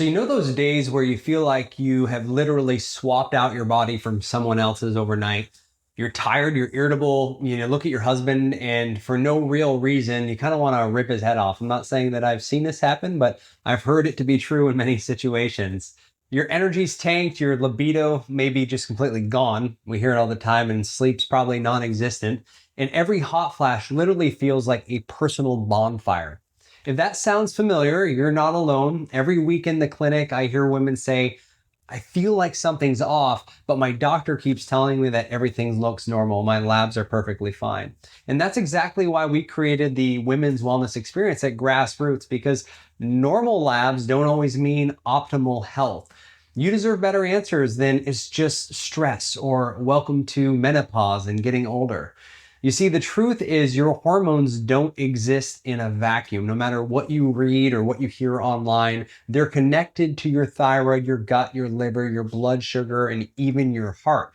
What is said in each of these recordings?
So you know those days where you feel like you have literally swapped out your body from someone else's overnight? You're tired, you're irritable, look at your husband and for no real reason, you kind of want to rip his head off. I'm not saying that I've seen this happen, but I've heard it to be true in many situations. Your energy's tanked, your libido may be just completely gone. We hear it all the time, and sleep's probably non-existent. And every hot flash literally feels like a personal bonfire. If that sounds familiar, you're not alone. Every week in the clinic, I hear women say, I feel like something's off, but my doctor keeps telling me that everything looks normal. My labs are perfectly fine. And that's exactly why we created the women's wellness experience at Grassroots, because normal labs don't always mean optimal health. You deserve better answers than it's just stress or welcome to menopause and getting older. You see, the truth is your hormones don't exist in a vacuum. No matter what you read or what you hear online, they're connected to your thyroid, your gut, your liver, your blood sugar, and even your heart.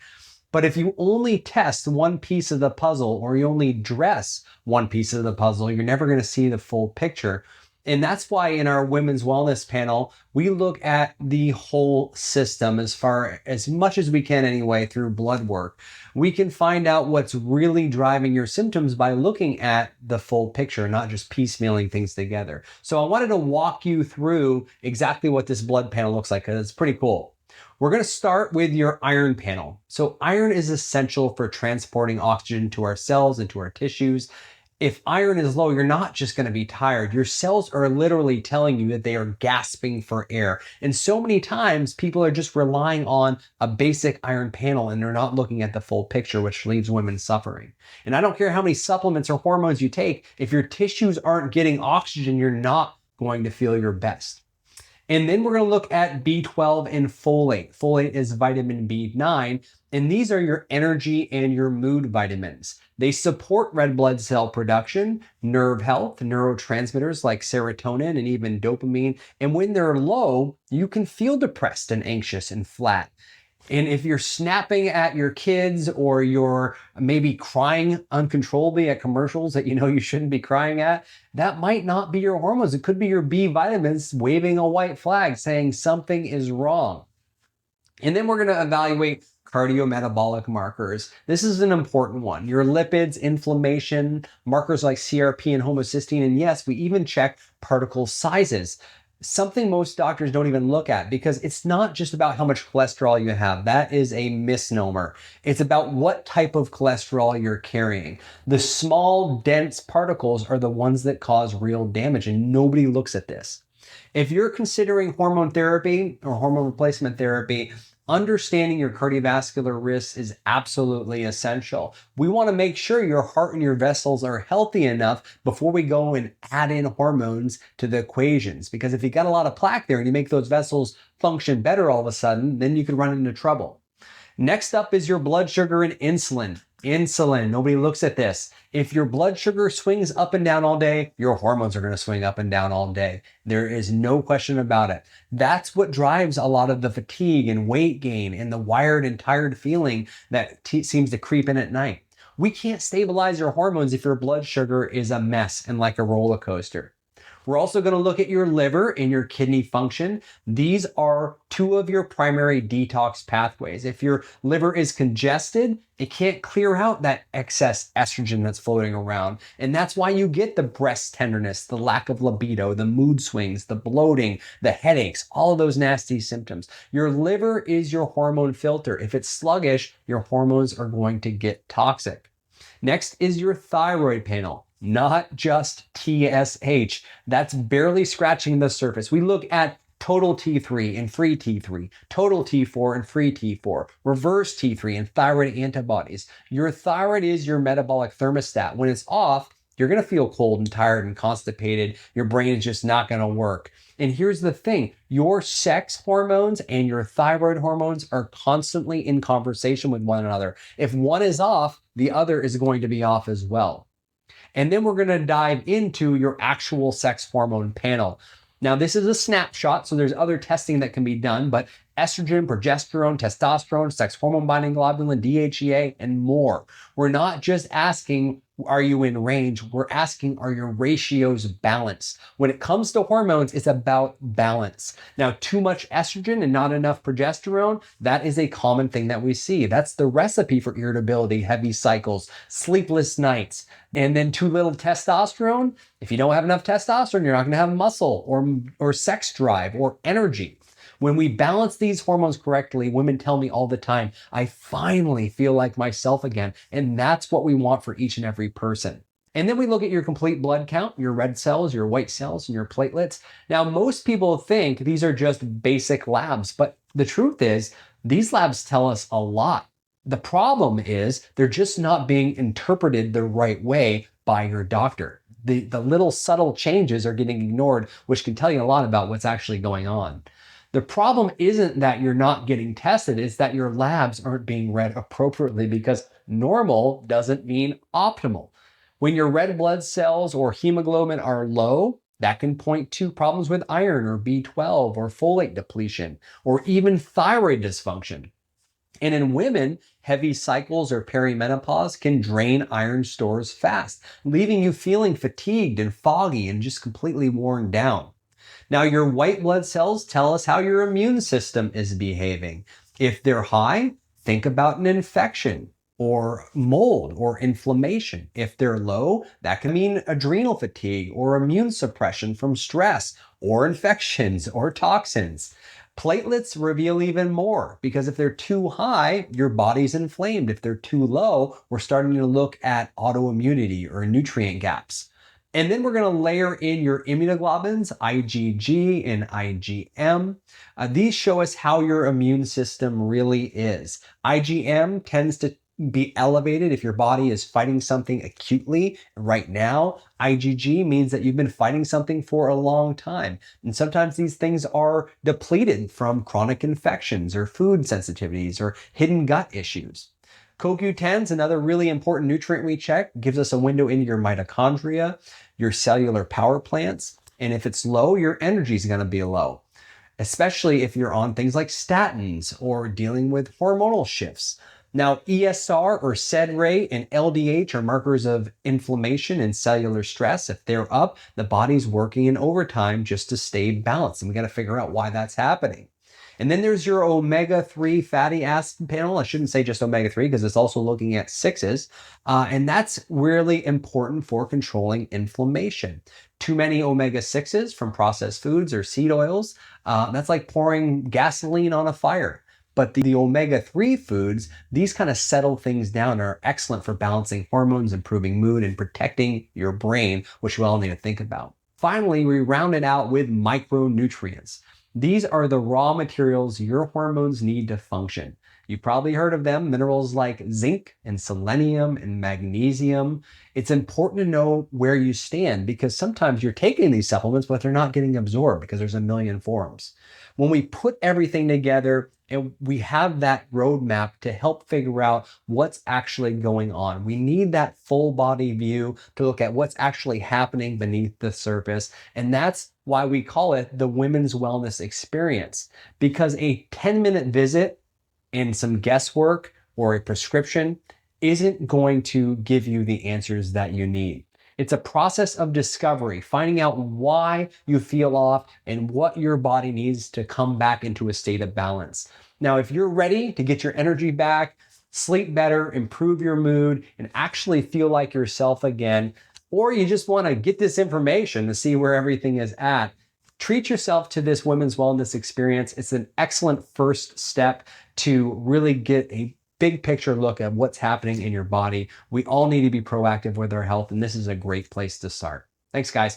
But if you only test one piece of the puzzle or you only dress one piece of the puzzle, you're never going to see the full picture. And that's why in our women's wellness panel, we look at the whole system as much as we can anyway through blood work. We can find out what's really driving your symptoms by looking at the full picture, not just piecemealing things together. So I wanted to walk you through exactly what this blood panel looks like, because it's pretty cool. We're going to start with your iron panel. So iron is essential for transporting oxygen to our cells and to our tissues. If iron is low, you're not just going to be tired. Your cells are literally telling you that they are gasping for air. And so many times people are just relying on a basic iron panel and they're not looking at the full picture, which leaves women suffering. And I don't care how many supplements or hormones you take, if your tissues aren't getting oxygen, you're not going to feel your best. And then we're going to look at B12 and folate. Folate is vitamin B9, and these are your energy and your mood vitamins. They support red blood cell production, nerve health, neurotransmitters like serotonin and even dopamine. And when they're low, you can feel depressed and anxious and flat. And if you're snapping at your kids or you're maybe crying uncontrollably at commercials that you know you shouldn't be crying at, that might not be your hormones. It could be your B vitamins waving a white flag saying something is wrong. And then we're going to evaluate cardiometabolic markers. This is an important one. Your lipids, inflammation, markers like CRP and homocysteine, and yes, we even check particle sizes. Something most doctors don't even look at, because it's not just about how much cholesterol you have. That is a misnomer. It's about what type of cholesterol you're carrying. The small, dense particles are the ones that cause real damage, and nobody looks at this. If you're considering hormone therapy or hormone replacement therapy, understanding your cardiovascular risks is absolutely essential. We want to make sure your heart and your vessels are healthy enough before we go and add in hormones to the equations. Because if you got a lot of plaque there and you make those vessels function better all of a sudden, then you could run into trouble. Next up is your blood sugar and insulin. Insulin, nobody looks at this. If your blood sugar swings up and down all day, your hormones are going to swing up and down all day. There is no question about it. That's what drives a lot of the fatigue and weight gain and the wired and tired feeling that seems to creep in at night. We can't stabilize your hormones if your blood sugar is a mess and like a roller coaster. We're also going to look at your liver and your kidney function. These are two of your primary detox pathways. If your liver is congested, it can't clear out that excess estrogen that's floating around. And that's why you get the breast tenderness, the lack of libido, the mood swings, the bloating, the headaches, all of those nasty symptoms. Your liver is your hormone filter. If it's sluggish, your hormones are going to get toxic. Next is your thyroid panel. Not just TSH. That's barely scratching the surface. We look at total T3 and free T3, total T4 and free T4, reverse T3 and thyroid antibodies. Your thyroid is your metabolic thermostat. When it's off, you're going to feel cold and tired and constipated. Your brain is just not going to work. And here's the thing, your sex hormones and your thyroid hormones are constantly in conversation with one another. If one is off, the other is going to be off as well. And then we're going to dive into your actual sex hormone panel. Now, this is a snapshot, so there's other testing that can be done, but estrogen, progesterone, testosterone, sex hormone binding globulin, DHEA, and more. We're not just asking are you in range? We're asking, are your ratios balanced? When it comes to hormones, it's about balance. Now, too much estrogen and not enough progesterone, that is a common thing that we see. That's the recipe for irritability, heavy cycles, sleepless nights. And then too little testosterone. If you don't have enough testosterone, you're not going to have muscle or sex drive or energy. When we balance these hormones correctly, women tell me all the time, I finally feel like myself again. And that's what we want for each and every person. And then we look at your complete blood count, your red cells, your white cells, and your platelets. Now, most people think these are just basic labs, but the truth is, these labs tell us a lot. The problem is they're just not being interpreted the right way by your doctor. The little subtle changes are getting ignored, which can tell you a lot about what's actually going on. The problem isn't that you're not getting tested, it's that your labs aren't being read appropriately, because normal doesn't mean optimal. When your red blood cells or hemoglobin are low, that can point to problems with iron or B12 or folate depletion or even thyroid dysfunction. And in women, heavy cycles or perimenopause can drain iron stores fast, leaving you feeling fatigued and foggy and just completely worn down. Now, your white blood cells tell us how your immune system is behaving. If they're high, think about an infection or mold or inflammation. If they're low, that can mean adrenal fatigue or immune suppression from stress or infections or toxins. Platelets reveal even more, because if they're too high, your body's inflamed. If they're too low, we're starting to look at autoimmunity or nutrient gaps. And then we're going to layer in your immunoglobulins, IgG and IgM. These show us how your immune system really is. IgM tends to be elevated if your body is fighting something acutely right now. IgG means that you've been fighting something for a long time. And sometimes these things are depleted from chronic infections or food sensitivities or hidden gut issues. CoQ10 is another really important nutrient we check. It gives us a window into your mitochondria, your cellular power plants. And if it's low, your energy is going to be low, especially if you're on things like statins or dealing with hormonal shifts. Now, ESR or SED rate and LDH are markers of inflammation and cellular stress. If they're up, the body's working in overtime just to stay balanced. And we got to figure out why that's happening. And then there's your omega-3 fatty acid panel. I shouldn't say just omega-3 because it's also looking at sixes. And that's really important for controlling inflammation. Too many omega-6s from processed foods or seed oils, that's like pouring gasoline on a fire. But the omega-3 foods, these kind of settle things down and are excellent for balancing hormones, improving mood, and protecting your brain, which we all need to think about. Finally, we round it out with micronutrients. These are the raw materials your hormones need to function. You've probably heard of them, minerals like zinc and selenium and magnesium. It's important to know where you stand, because sometimes you're taking these supplements, but they're not getting absorbed because there's a million forms. When we put everything together, and we have that roadmap to help figure out what's actually going on. We need that full body view to look at what's actually happening beneath the surface. And that's why we call it the Women's Wellness Experience, because a 10-minute visit and some guesswork or a prescription isn't going to give you the answers that you need. It's a process of discovery, finding out why you feel off and what your body needs to come back into a state of balance. Now, if you're ready to get your energy back, sleep better, improve your mood, and actually feel like yourself again, or you just want to get this information to see where everything is at, treat yourself to this Women's Wellness Experience. It's an excellent first step to really get a big picture look at what's happening in your body. We all need to be proactive with our health, and this is a great place to start. Thanks, guys.